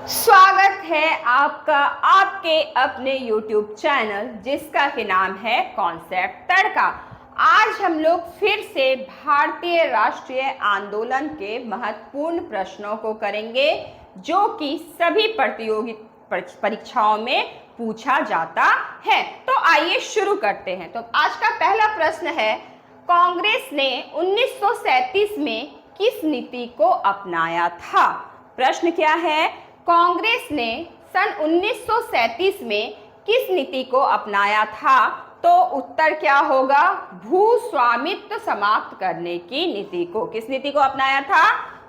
स्वागत है आपका आपके अपने YouTube चैनल जिसका के नाम है कॉन्सेप्ट तड़का। आज हम लोग फिर से भारतीय राष्ट्रीय आंदोलन के महत्वपूर्ण प्रश्नों को करेंगे जो कि सभी प्रतियोगी परीक्षाओं में पूछा जाता है। तो आइए शुरू करते हैं। तो आज का पहला प्रश्न है, कांग्रेस ने 1937 में किस नीति को अपनाया था? प्रश्न क्या है? कांग्रेस ने सन 1937 में किस नीति को अपनाया था? तो उत्तर क्या होगा? भूस्वामित्व समाप्त करने की नीति को। किस नीति को अपनाया था?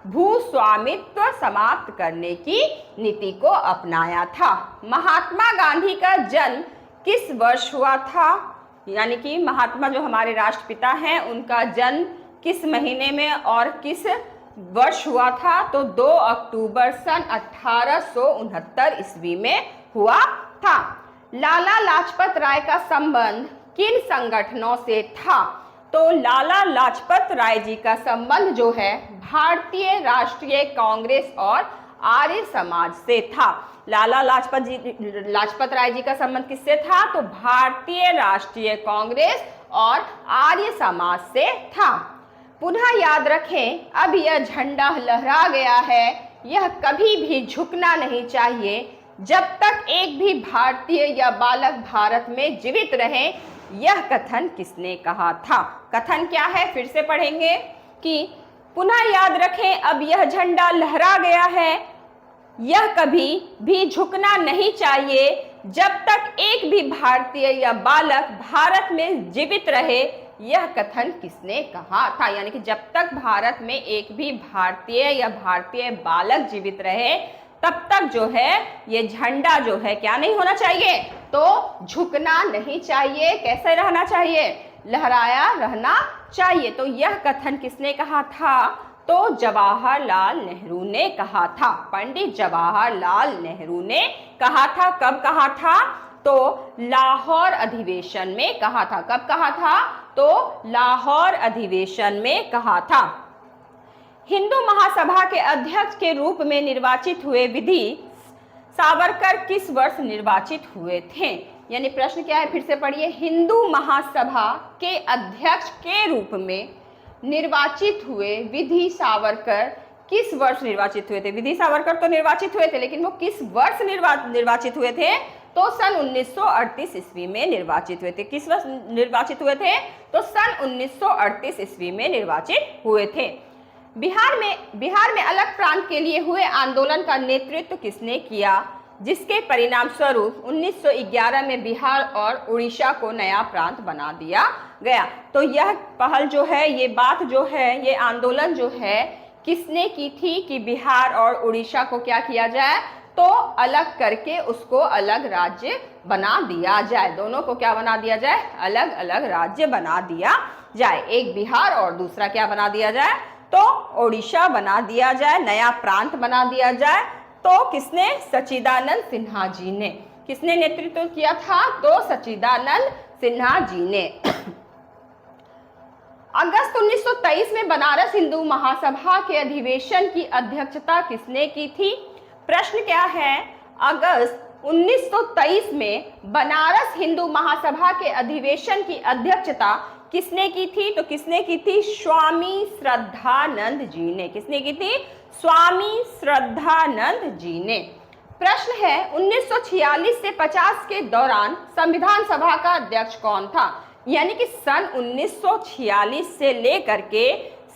भूस्वामित्व समाप्त करने की नीति को अपनाया था। महात्मा गांधी का जन्म किस वर्ष हुआ था? यानी कि महात्मा जो हमारे राष्ट्रपिता हैं उनका जन्म किस महीने में और किस वर्ष हुआ था? तो 2 अक्टूबर सन 1869 ईस्वी में हुआ था। लाला लाजपत राय का संबंध किन संगठनों से था? तो लाला लाजपत राय जी का संबंध जो है भारतीय राष्ट्रीय कांग्रेस और आर्य समाज से था। लाला लाजपत राय जी का संबंध किससे था? तो भारतीय राष्ट्रीय कांग्रेस और आर्य समाज से था। पुनः याद रखें, अब यह झंडा लहरा गया है, यह कभी भी झुकना नहीं चाहिए जब तक एक भी भारतीय या बालक भारत में जीवित रहे। यह कथन किसने कहा था? कथन क्या है? फिर से पढ़ेंगे कि पुनः याद रखें, अब यह झंडा लहरा गया है, यह कभी भी झुकना नहीं चाहिए जब तक एक भी भारतीय या बालक भारत में जीवित रहे। यह कथन किसने कहा था? यानी कि जब तक भारत में एक भी भारतीय या भारतीय बालक जीवित रहे तब तक जो है ये झंडा जो है क्या नहीं होना चाहिए? तो झुकना नहीं चाहिए। कैसे रहना चाहिए? लहराया रहना चाहिए। तो यह कथन किसने कहा था? तो जवाहरलाल नेहरू ने कहा था। पंडित जवाहरलाल नेहरू ने कहा था। कब कहा था? तो लाहौर अधिवेशन में कहा था। कब कहा था? तो लाहौर अधिवेशन में कहा था। हिंदू महासभा के अध्यक्ष के रूप में निर्वाचित हुए विधि सावरकर किस वर्ष निर्वाचित हुए थे? यानी प्रश्न क्या है? फिर से पढ़िए। हिंदू महासभा के अध्यक्ष के रूप में निर्वाचित हुए विधि सावरकर किस वर्ष निर्वाचित हुए थे? विधि सावरकर तो निर्वाचित हुए थे, लेकिन वो किस वर्ष निर्वाचित हुए थे? तो सन 1938 ईस्वी में निर्वाचित हुए थे। किस वर्ष निर्वाचित हुए थे? तो सन 1938 ईस्वी में निर्वाचित हुए थे। बिहार में अलग प्रांत के लिए हुए आंदोलन का नेतृत्व किसने किया, जिसके परिणाम स्वरूप 1911 में बिहार और उड़ीसा को नया प्रांत बना दिया गया? तो यह पहल जो है, ये बात जो है, ये आंदोलन जो है किसने की थी कि बिहार और उड़ीसा को क्या किया जाए? तो अलग करके उसको अलग राज्य बना दिया जाए। दोनों को क्या बना दिया जाए? अलग अलग राज्य बना दिया जाए। एक बिहार और दूसरा क्या बना दिया जाए? तो उड़ीसा बना दिया जाए, नया प्रांत बना दिया जाए। तो किसने? सच्चिदानंद सिन्हा जी ने। किसने नेतृत्व किया था? तो सच्चिदानंद सिन्हा जी ने। अगस्त 1923 में बनारस हिंदू महासभा के अधिवेशन की अध्यक्षता किसने की थी? प्रश्न क्या है? अगस्त 1923 में बनारस हिंदू महासभा के अधिवेशन की अध्यक्षता किसने की थी? तो किसने की थी? स्वामी श्रद्धानंद जी ने। किसने की थी? स्वामी श्रद्धानंद जी ने। प्रश्न है, 1946 से 50 के दौरान संविधान सभा का अध्यक्ष कौन था? यानी कि सन 1946 से लेकर के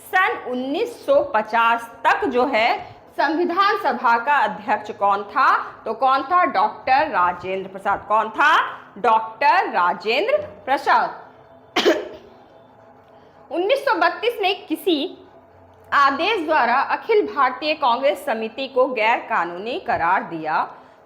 सन 1950 तक जो है संविधान सभा का अध्यक्ष कौन था? तो कौन था? डॉक्टर राजेंद्र प्रसाद। कौन था? डॉक्टर राजेंद्र प्रसाद। 1932 में किसी आदेश द्वारा अखिल भारतीय कांग्रेस समिति को गैर कानूनी करार दिया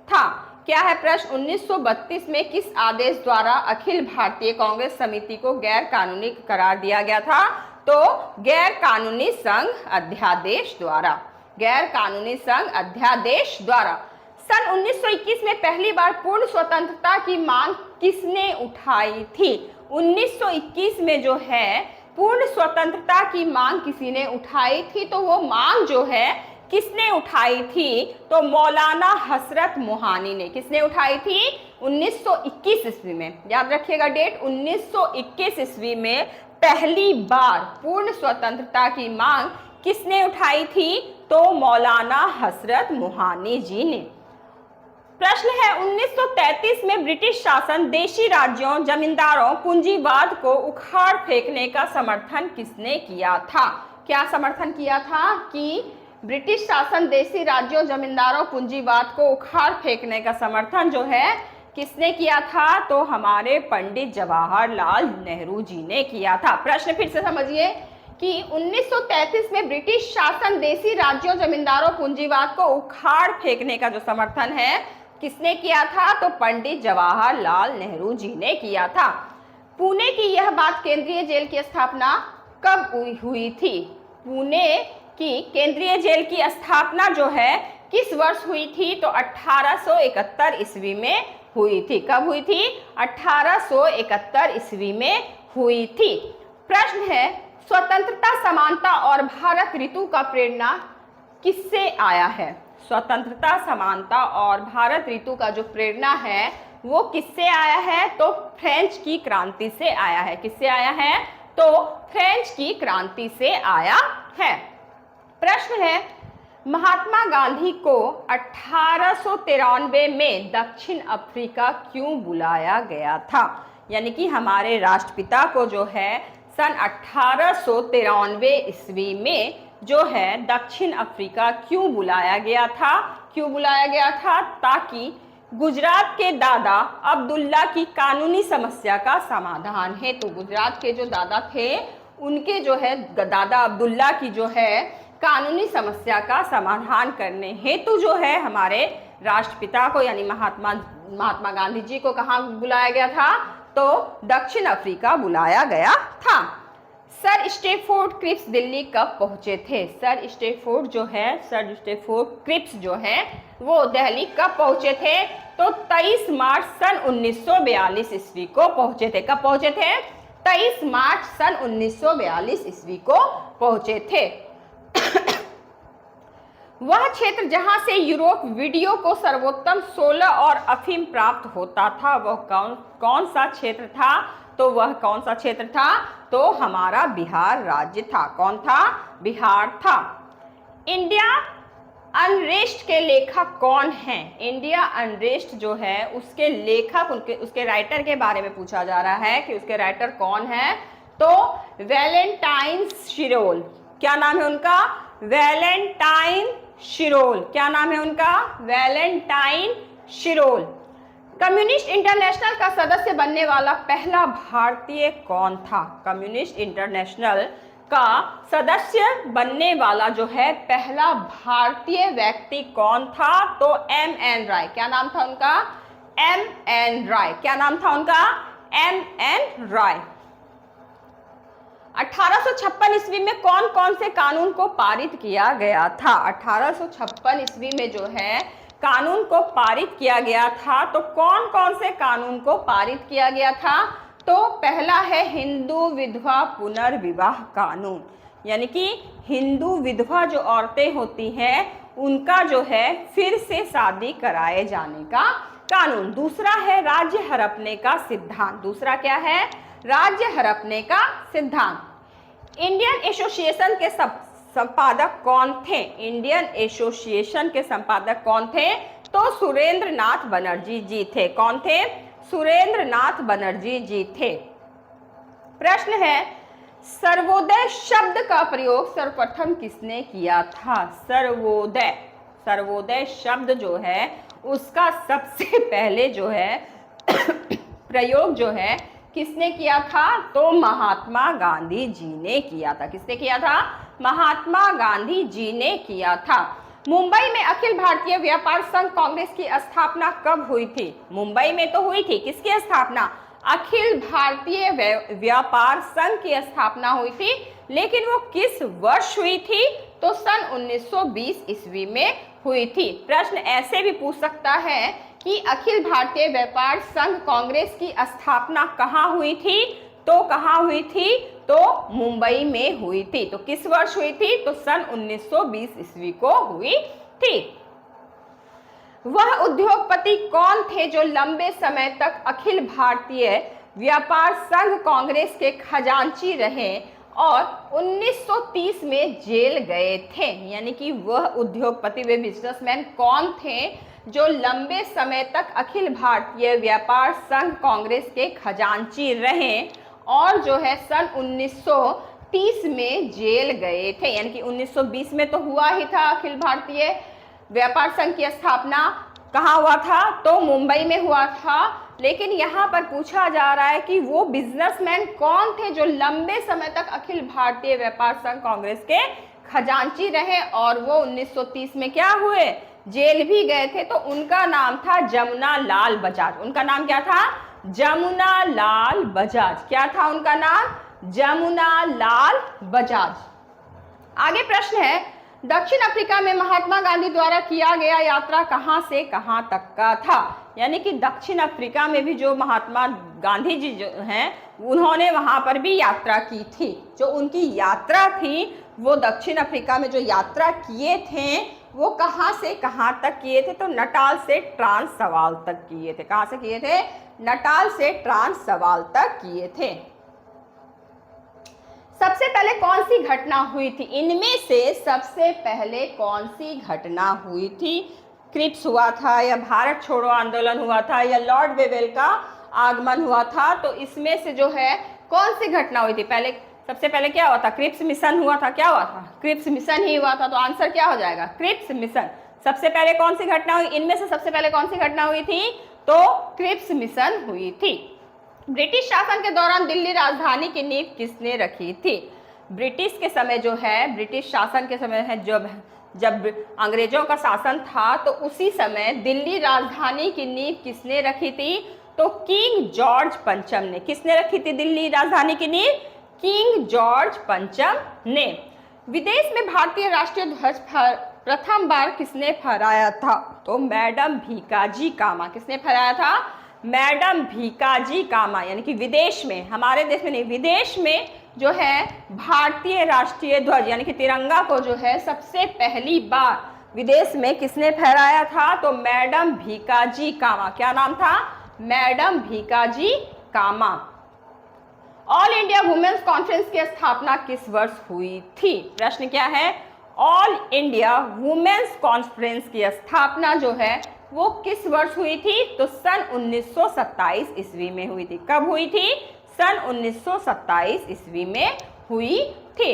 था। क्या है प्रश्न? 1932 में किस आदेश द्वारा अखिल भारतीय कांग्रेस समिति को गैर कानूनी करार दिया गया था? तो गैर कानूनी संघ अध्यादेश द्वारा। गैर कानूनी संघ अध्यादेश द्वारा। सन 1921 में पहली बार पूर्ण स्वतंत्रता की मांग किसने उठाई थी? 1921 में जो है पूर्ण स्वतंत्रता की मांग किसी ने उठाई थी। तो वो मांग जो है किसने उठाई थी? तो मौलाना हसरत मोहानी ने। किसने उठाई थी? 1921 ईस्वी में। याद रखिएगा डेट, 1921 ईस्वी में पहली बार पूर्ण स्वतंत्रता की मांग किसने उठाई थी? तो मौलाना हसरत मोहानी जी ने। प्रश्न है 1933 में ब्रिटिश शासन देशी राज्यों, जमींदारों, पूंजीवाद को उखाड़ फेंकने का समर्थन किसने किया था? क्या समर्थन किया था? कि ब्रिटिश शासन देशी राज्यों, जमींदारों, पूंजीवाद को उखाड़ फेंकने का समर्थन जो है किसने किया था? तो हमारे पंडित जवाहरलाल नेहरू जी ने किया था। प्रश्न फिर से समझिए कि 1933 में ब्रिटिश शासन देशी राज्यों, जमींदारों, पूंजीवाद को उखाड़ फेंकने का जो समर्थन है किसने किया था? तो पंडित जवाहरलाल नेहरू जी ने किया था। पुणे की यह बात केंद्रीय जेल की स्थापना कब हुई थी? पुणे की केंद्रीय जेल की स्थापना जो है किस वर्ष हुई थी? तो 1871 ईस्वी में हुई थी। कब हुई थी? 1871 ईस्वी में हुई थी। प्रश्न है स्वतंत्रता, समानता और भारत ऋतु का प्रेरणा किससे आया है? स्वतंत्रता, समानता और भारत ऋतु का जो प्रेरणा है वो किससे आया है? तो फ्रेंच की क्रांति से आया है। किससे आया है? तो फ्रेंच की क्रांति से आया है। प्रश्न है महात्मा गांधी को 1893 में दक्षिण अफ्रीका क्यों बुलाया गया था? यानी कि हमारे राष्ट्रपिता को जो है सन 1893 ईस्वी में जो है दक्षिण अफ्रीका क्यों बुलाया गया था? क्यों बुलाया गया था? ताकि गुजरात के दादा अब्दुल्ला की कानूनी समस्या का समाधान है। तो गुजरात के जो दादा थे उनके जो है दादा अब्दुल्ला की जो है कानूनी समस्या का समाधान करने हेतु जो है हमारे राष्ट्रपिता को यानी महात्मा गांधी जी को कहाँ बुलाया गया था? तो दक्षिण अफ्रीका बुलाया गया था। सर स्टैफोर्ड क्रिप्स दिल्ली कब पहुंचे थे? सर स्टैफोर्ड क्रिप्स जो है वो दिल्ली कब पहुंचे थे? तो 23 मार्च सन 1942 ईस्वी को पहुंचे थे। कब पहुंचे थे? 23 मार्च सन 1942 ईस्वी को पहुंचे थे। वह क्षेत्र जहां से यूरोप वीडियो को सर्वोत्तम 16 और अफीम प्राप्त होता था वह कौन सा क्षेत्र था? तो वह कौन सा क्षेत्र था? तो हमारा बिहार राज्य था। कौन था? बिहार था। इंडिया अनरेस्ट के लेखक कौन हैं? इंडिया अनरेस्ट जो है उसके लेखक उसके राइटर के बारे में पूछा जा रहा है कि उसके राइटर कौन है? तो वैलेंटाइन शिरोल। क्या नाम है उनका? वैलेंटाइन शिरोल। क्या नाम है उनका? वैलेंटाइन शिरोल। कम्युनिस्ट इंटरनेशनल का सदस्य बनने वाला पहला भारतीय कौन था? कम्युनिस्ट इंटरनेशनल का सदस्य बनने वाला जो है पहला भारतीय व्यक्ति कौन था? तो M.N. राय। क्या नाम था उनका? M.N. राय। क्या नाम था उनका? M.N. राय। 1856 ईस्वी में कौन कौन से कानून को पारित किया गया था? 1856 ईस्वी में जो है कानून को पारित किया गया था। तो कौन कौन से कानून को पारित किया गया था? तो पहला है हिंदू विधवा पुनर्विवाह कानून, यानी कि हिंदू विधवा जो औरतें होती हैं उनका जो है फिर से शादी कराए जाने का कानून। दूसरा है राज्य हड़पने का सिद्धांत। दूसरा क्या है? राज्य हड़पने का सिद्धांत। इंडियन एसोसिएशन के संपादक कौन थे? इंडियन एसोसिएशन के संपादक कौन थे? तो सुरेंद्र नाथ बनर्जी जी थे। कौन थे? सुरेंद्र नाथ बनर्जी जी थे। प्रश्न है सर्वोदय शब्द का प्रयोग सर्वप्रथम किसने किया था? सर्वोदय शब्द जो है उसका सबसे पहले जो है प्रयोग जो है किसने किया था? तो महात्मा गांधी जी ने किया था। किसने किया था? महात्मा गांधी जी ने किया था। मुंबई में अखिल भारतीय व्यापार संघ कांग्रेस की स्थापना कब हुई थी? मुंबई में तो हुई थी। किसकी स्थापना? अखिल भारतीय व्यापार संघ की स्थापना हुई थी, लेकिन वो किस वर्ष हुई थी? तो सन 1920 ईस्वी में हुई थी। प्रश्न ऐसे भी पूछ सकता है कि अखिल भारतीय व्यापार संघ कांग्रेस की स्थापना कहाँ हुई थी? तो कहाँ हुई थी? तो मुंबई में हुई थी। तो किस वर्ष हुई थी? तो सन 1920 ईस्वी को हुई थी। वह उद्योगपति कौन थे जो लंबे समय तक अखिल भारतीय व्यापार संघ कांग्रेस के खजांची रहे और 1930 में जेल गए थे? यानी कि वह उद्योगपति, वे बिजनेसमैन कौन थे जो लंबे समय तक अखिल भारतीय व्यापार संघ कांग्रेस के खजांची रहे और जो है सन 1930 में जेल गए थे? यानी कि 1920 में तो हुआ ही था अखिल भारतीय व्यापार संघ की स्थापना। कहाँ हुआ था? तो मुंबई में हुआ था। लेकिन यहाँ पर पूछा जा रहा है कि वो बिजनेसमैन कौन थे जो लंबे समय तक अखिल भारतीय व्यापार संघ कांग्रेस के खजांची रहे और वो 1930 में क्या हुए? जेल भी गए थे। तो उनका नाम था जमुना लाल बजाज। उनका नाम क्या था? जमुना लाल बजाज। क्या था उनका नाम? जमुना लाल बजाज। आगे प्रश्न है, दक्षिण अफ्रीका में महात्मा गांधी द्वारा किया गया यात्रा कहां से कहां तक का था? यानी कि दक्षिण अफ्रीका में भी जो महात्मा गांधी जी जो हैं उन्होंने वहां पर भी यात्रा की थी। जो उनकी यात्रा थी वो दक्षिण अफ्रीका में जो यात्रा किए थे वो कहां से कहां तक किए थे? तो नटाल से ट्रांसवाल तक किए थे। कहां से किए थे? नटाल से ट्रांसवाल तक किए थे। सबसे पहले कौन सी घटना हुई थी? इनमें से सबसे पहले कौन सी घटना हुई थी? क्रिप्स हुआ था या भारत छोड़ो आंदोलन हुआ था या लॉर्ड वेवेल का आगमन हुआ था? तो इसमें से जो है कौन सी घटना हुई थी? सबसे पहले क्या हुआ था? क्रिप्स मिशन हुआ था। क्या हुआ था? क्रिप्स मिशन ही हुआ था। तो आंसर क्या हो जाएगा? Cripps Mission. सबसे पहले कौन सी घटना हुई? इनमें से सबसे पहले कौन सी घटना हुई थी? तो क्रिप्स मिशन हुई थी। ब्रिटिश शासन के दौरान दिल्ली राजधानी की नींव किसने रखी थी? ब्रिटिश के समय जो है, ब्रिटिश शासन के समय है, जब अंग्रेजों का शासन था तो उसी समय दिल्ली राजधानी की नींव किसने रखी थी? तो किंग जॉर्ज पंचम ने। किसने रखी थी दिल्ली राजधानी की नींव? किंग जॉर्ज पंचम ने। विदेश में भारतीय राष्ट्रीय ध्वज प्रथम बार किसने फहराया था? तो मैडम भीकाजी कामा। किसने फहराया था? मैडम भीकाजी कामा। यानी कि विदेश में, हमारे देश में नहीं, विदेश में जो है भारतीय राष्ट्रीय ध्वज यानी कि तिरंगा को जो है सबसे पहली बार विदेश में किसने फहराया था? तो मैडम भीकाजी कामा। क्या नाम था? मैडम भीकाजी कामा। ऑल इंडिया वुमेन्स कॉन्फ्रेंस की स्थापना किस वर्ष हुई थी? प्रश्न क्या है? ऑल इंडिया वुमेन्स कॉन्फ्रेंस की स्थापना जो है वो किस वर्ष हुई थी? तो सन 1927 ईस्वी में हुई थी। कब हुई थी? सन 1927 ईस्वी में हुई थी।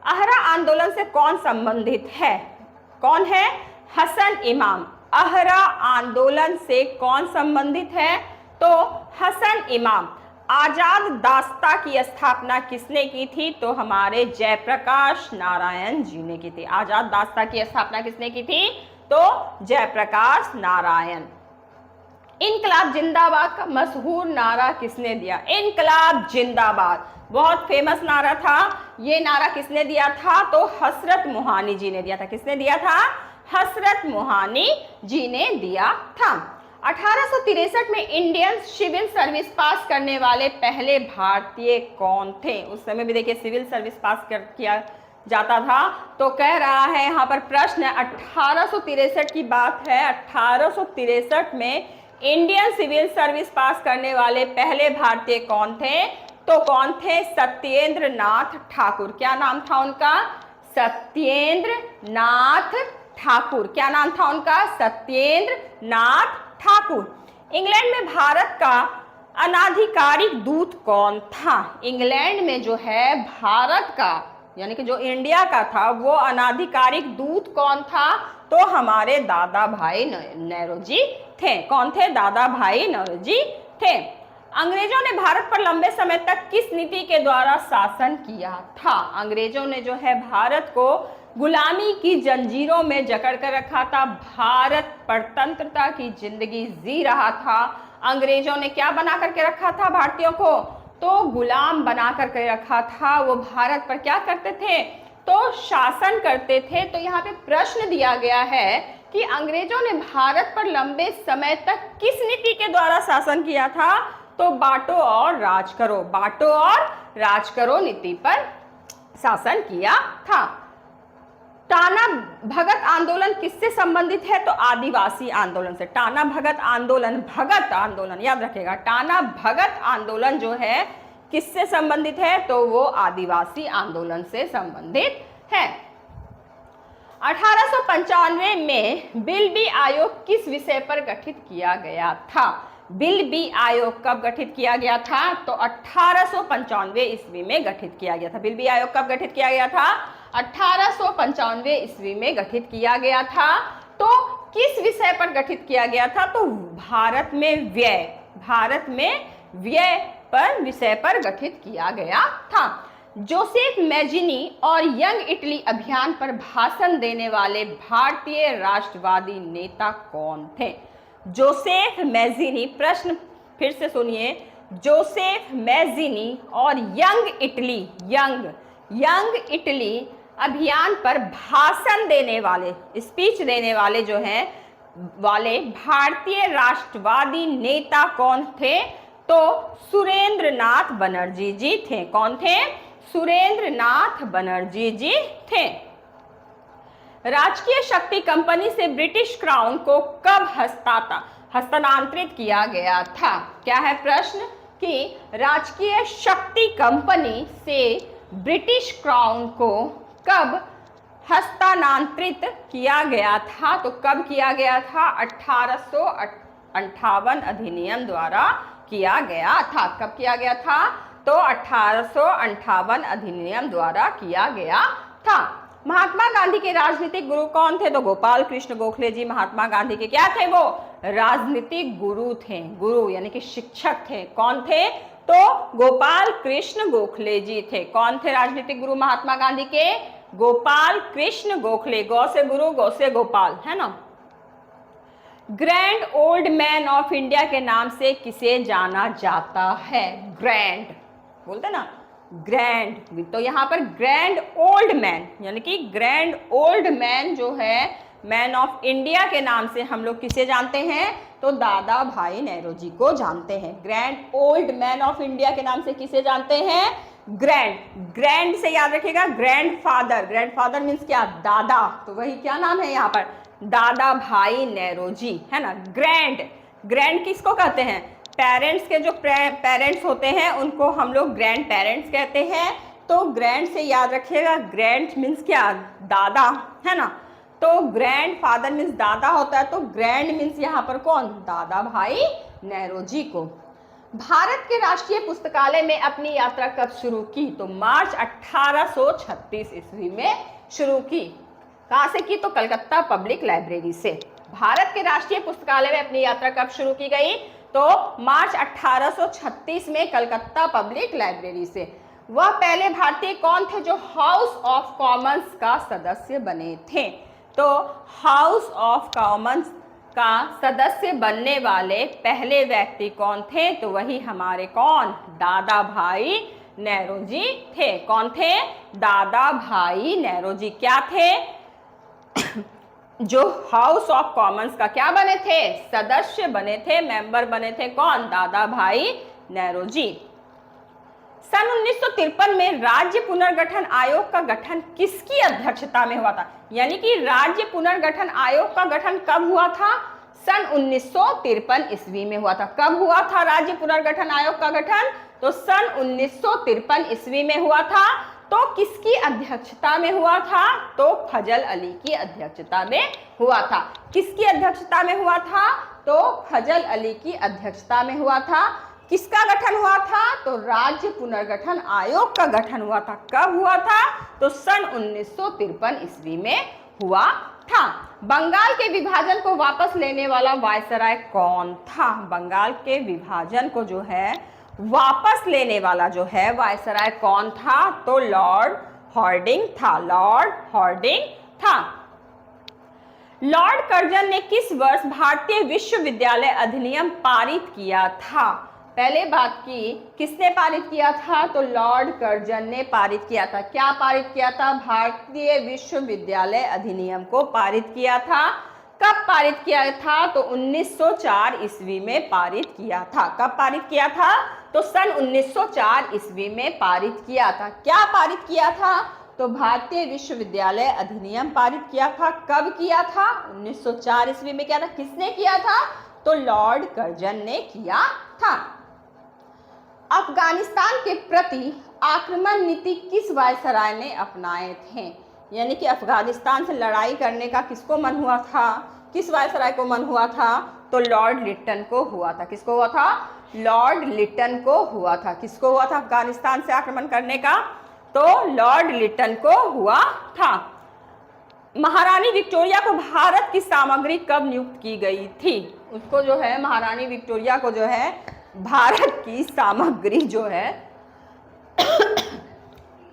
अहरा आंदोलन से कौन संबंधित है? कौन है? हसन इमाम। अहरा आंदोलन से कौन संबंधित है? तो हसन इमाम। आजाद दास्ता की स्थापना किसने की थी? तो हमारे जयप्रकाश नारायण जी ने की थी। आजाद दास्ता की स्थापना किसने की थी? तो जयप्रकाश नारायण। इनकलाब जिंदाबाद का मशहूर नारा किसने दिया? इनकलाब जिंदाबाद बहुत फेमस नारा था। ये नारा किसने दिया था? तो हसरत मोहानी जी ने दिया था। किसने दिया था? हसरत मोहानी जी ने दिया था। 1863 में इंडियन सिविल सर्विस पास करने वाले पहले भारतीय कौन थे? उस समय भी देखिए सिविल सर्विस पास किया जाता था। तो कह रहा है यहाँ पर प्रश्न 1863 की बात है। 1863 में इंडियन सिविल सर्विस पास करने वाले पहले भारतीय कौन थे? तो कौन थे? सत्येंद्र नाथ ठाकुर। क्या नाम था उनका? सत्येंद्र नाथ ठाकुर। क्या नाम था उनका? सत्येंद्र नाथ ठाकुर। इंग्लैंड में भारत का अनाधिकारिक दूत कौन था? इंग्लैंड में जो है भारत का यानी कि जो इंडिया का था वो अनाधिकारिक दूत कौन था? तो हमारे दादा भाई नौरोजी थे। कौन थे? दादा भाई नौरोजी थे। अंग्रेजों ने भारत पर लंबे समय तक किस नीति के द्वारा शासन किया था? अंग्रेजों ने जो है भारत को गुलामी की जंजीरों में जकड़ कर रखा था। भारत परतंत्रता की जिंदगी जी रहा था। अंग्रेजों ने क्या बना करके रखा था भारतीयों को? तो गुलाम बना करके रखा था। वो भारत पर क्या करते थे? तो शासन करते थे। तो यहाँ पे प्रश्न दिया गया है कि अंग्रेजों ने भारत पर लंबे समय तक किस नीति के द्वारा शासन किया था? तो बांटो और राज करो। बांटो और राज करो नीति पर शासन किया था। टाना भगत आंदोलन किससे संबंधित है? तो आदिवासी आंदोलन से। टाना भगत आंदोलन, भगत आंदोलन याद रखेगा, टाना भगत आंदोलन जो है किससे संबंधित है? तो वो आदिवासी आंदोलन से संबंधित है। 1895 में बिलबी आयोग किस विषय पर गठित किया गया था? बिलबी आयोग कब गठित किया गया था? तो 1895 ईस्वी में गठित किया गया था। बिलबी आयोग कब गठित किया गया था? 1895 ईस्वी में गठित किया गया था। तो किस विषय पर गठित किया गया था? तो भारत में व्यय पर विषय पर गठित किया गया था। जोसेफ मैजिनी और यंग इटली अभियान पर भाषण देने वाले भारतीय राष्ट्रवादी नेता कौन थे? जोसेफ मैजिनी, प्रश्न फिर से सुनिए, जोसेफ मैजिनी और यंग इटली अभियान पर भाषण देने वाले, स्पीच देने वाले जो हैं वाले भारतीय राष्ट्रवादी नेता कौन थे? तो सुरेंद्रनाथ बनर्जी जी थे। कौन थे? सुरेंद्रनाथ बनर्जी जी थे। राजकीय शक्ति कंपनी से ब्रिटिश क्राउन को कब हस्तांतरित किया गया था? क्या है प्रश्न कि राजकीय शक्ति कंपनी से ब्रिटिश क्राउन को कब हस्तांतरित किया गया था? तो कब किया गया था? 1858 अधिनियम द्वारा किया गया था। कब किया गया था? तो 1858 अधिनियम द्वारा किया गया था। महात्मा गांधी के राजनीतिक गुरु कौन थे? तो गोपाल कृष्ण गोखले जी महात्मा गांधी के क्या थे? वो राजनीतिक गुरु थे। गुरु यानी कि शिक्षक थे। कौन थे? तो गोपाल कृष्ण गोखले जी थे। कौन थे राजनीतिक गुरु महात्मा गांधी के? गोपाल कृष्ण गोखले। गौ से गुरु, गौ से गोपाल, है ना। Grand old man of India के नाम से किसे जाना जाता है? ग्रैंड बोलते ना, ग्रैंड। तो यहाँ पर ग्रैंड ओल्ड मैन यानी कि ग्रैंड ओल्ड मैन जो है मैन ऑफ इंडिया के नाम से हम लोग किसे जानते हैं? तो दादा भाई नेहरू को जानते हैं। Grand old man of India के नाम से किसे जानते हैं? ग्रैंड से याद रखिएगा, ग्रैंडफादर। ग्रैंडफादर मीन्स क्या? दादा। तो वही क्या नाम है यहाँ पर? दादा भाई नेहरू, है ना। ग्रैंड किसको कहते हैं? पेरेंट्स के जो पेरेंट्स होते हैं उनको हम लोग ग्रैंड पेरेंट्स कहते हैं। तो ग्रैंड से याद रखिएगा, ग्रैंड मीन्स क्या? दादा, है ना। तो ग्रैंडफादर मीन्स दादा होता है, तो ग्रैंड मीन्स यहाँ पर कौन? दादा भाई नेहरू जी को। भारत के राष्ट्रीय पुस्तकालय में अपनी यात्रा कब शुरू की? तो मार्च 1836 ईस्वी में शुरू की। कहाँ से की? तो कलकत्ता पब्लिक लाइब्रेरी से। भारत के राष्ट्रीय पुस्तकालय में अपनी यात्रा कब शुरू की गई? तो मार्च 1836 में कलकत्ता पब्लिक लाइब्रेरी से। वह पहले भारतीय कौन थे जो हाउस ऑफ कॉमन्स का सदस्य बने थे? तो हाउस ऑफ कॉमन्स का सदस्य बनने वाले पहले व्यक्ति कौन थे? तो वही हमारे कौन? दादा भाई नेहरू जी थे। कौन थे? दादा भाई नेहरू जी क्या थे? जो हाउस ऑफ कॉमन्स का क्या बने थे? सदस्य बने थे, मेंबर बने थे। कौन? दादा भाई नेहरू जी। सन 1953 में राज्य पुनर्गठन आयोग का गठन किसकी अध्यक्षता में हुआ था? यानी कि राज्य पुनर्गठन आयोग का गठन कब हुआ था? सन 1953 ईस्वी में हुआ था। कब हुआ था राज्य पुनर्गठन आयोग का गठन? तो सन 1953 ईस्वी में हुआ था। तो किसकी अध्यक्षता में हुआ था? तो फजल अली की अध्यक्षता में हुआ था। किसकी अध्यक्षता में हुआ था? तो फजल अली की अध्यक्षता में हुआ था। किसका गठन हुआ था? तो राज्य पुनर्गठन आयोग का गठन हुआ था। कब हुआ था? तो सन 1953 ईस्वी में हुआ था। बंगाल के विभाजन को वापस लेने वाला वायसराय कौन था? बंगाल के विभाजन को जो है वापस लेने वाला जो है वायसराय कौन था? तो लॉर्ड हॉर्डिंग था। लॉर्ड हॉर्डिंग था। लॉर्ड कर्जन ने किस वर्ष भारतीय विश्वविद्यालय अधिनियम पारित किया था? पहले बात की, किसने पारित किया था? तो लॉर्ड कर्जन ने पारित किया था। क्या पारित किया था? भारतीय विश्वविद्यालय अधिनियम को पारित किया था। कब पारित किया था? तो 1904 ईस्वी में पारित किया था। कब पारित किया था? तो सन 1904 ईस्वी में पारित किया था। क्या पारित किया था? तो भारतीय विश्वविद्यालय अधिनियम पारित किया था। कब किया था? 1904 ईस्वी में किया था। किसने किया था? तो लॉर्ड कर्जन ने किया था। अफगानिस्तान के प्रति आक्रमण नीति किस वायसराय ने अपनाए थे? यानी कि अफगानिस्तान से लड़ाई करने का किसको मन हुआ था? किस वायसराय को मन हुआ था? तो लॉर्ड लिटन को हुआ था। किसको हुआ था? लॉर्ड लिटन को हुआ था। किसको हुआ था अफगानिस्तान से आक्रमण करने का? तो लॉर्ड लिटन को हुआ था। महारानी विक्टोरिया को भारत की सामग्री कब नियुक्त की गई थी? उसको जो है महारानी विक्टोरिया को जो है भारत की सामग्री जो है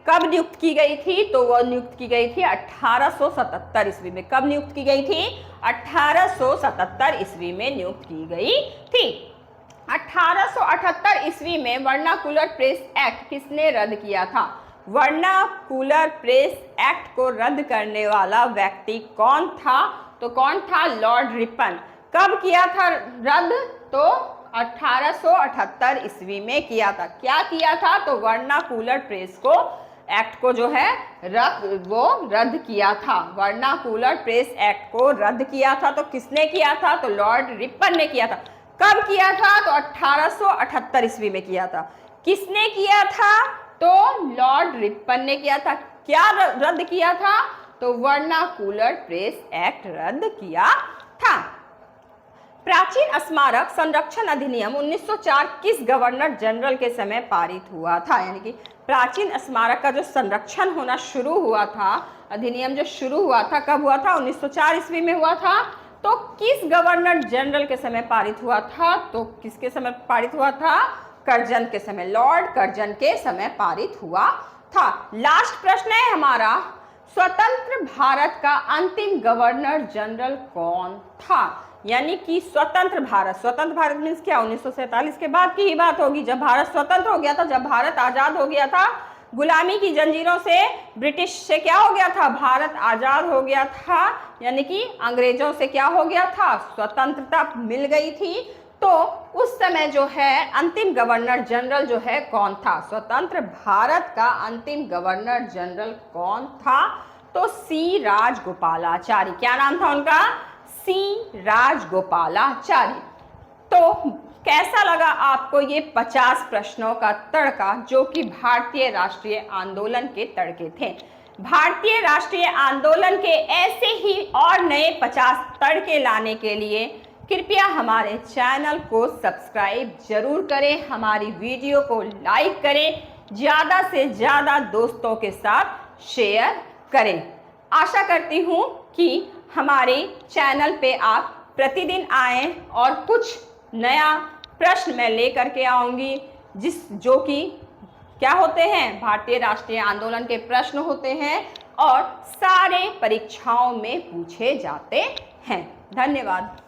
कब नियुक्त की गई थी? तो वह नियुक्त की गई थी 1877 ईस्वी में। कब नियुक्त की गई थी? 1877 ईस्वी में नियुक्त की गई थी। 1878 ईस्वी में वर्नाकुलर प्रेस एक्ट किसने रद्द किया था? वर्नाकुलर प्रेस एक्ट को रद्द करने वाला व्यक्ति कौन था? तो कौन था? Lord Ripon. कब किया था रद्द? तो 1878 ईस्वी में किया था। क्या किया था? तो वर्नाकुलर प्रेस को एक्ट को जो है रद्द किया था। वर्नाकुलर प्रेस एक्ट को रद्द किया था। तो किसने किया था? तो लॉर्ड रिपन ने किया था। कब किया था? तो 1878 ईस्वी में किया था। किसने किया था? तो लॉर्ड रिपन ने किया था। क्या रद्द किया था? तो वर्नाकुलर प्रेस एक्ट रद्द किया था। प्राचीन स्मारक संरक्षण अधिनियम 1904 किस गवर्नर जनरल के समय पारित हुआ था? यानी कि प्राचीन स्मारक का जो संरक्षण होना शुरू हुआ था, अधिनियम जो शुरू हुआ था, कब हुआ था? 1904 ईस्वी में हुआ था। तो किस गवर्नर जनरल के समय पारित हुआ था? तो किसके समय पारित हुआ था? कर्जन के समय, लॉर्ड कर्जन के समय पारित हुआ था। लास्ट प्रश्न है हमारा, स्वतंत्र भारत का अंतिम गवर्नर जनरल कौन था? यानी कि स्वतंत्र भारत मीन्स क्या? 1947 के बाद की ही बात होगी, जब भारत स्वतंत्र हो गया था, जब भारत आजाद हो गया था, गुलामी की जंजीरों से, ब्रिटिश से क्या हो गया था? भारत आजाद हो गया था। यानी कि अंग्रेजों से क्या हो गया था? स्वतंत्रता मिल गई थी। तो उस समय जो है अंतिम गवर्नर जनरल जो है कौन था? स्वतंत्र भारत का अंतिम गवर्नर जनरल कौन था? तो सी राजगोपालाचारी। क्या नाम था उनका? सी राजगोपालाचारी। तो कैसा लगा आपको ये 50 प्रश्नों का तड़का, जो कि भारतीय राष्ट्रीय आंदोलन के तड़के थे? भारतीय राष्ट्रीय आंदोलन के ऐसे ही और नए 50 तड़के लाने के लिए कृपया हमारे चैनल को सब्सक्राइब जरूर करें, हमारी वीडियो को लाइक करें, ज़्यादा से ज़्यादा दोस्तों के साथ शेयर करें। आशा करती हूँ कि हमारे चैनल पे आप प्रतिदिन आएँ और कुछ नया प्रश्न मैं लेकर के आऊँगी, जो कि क्या होते हैं? भारतीय राष्ट्रीय आंदोलन के प्रश्न होते हैं और सारे परीक्षाओं में पूछे जाते हैं। धन्यवाद।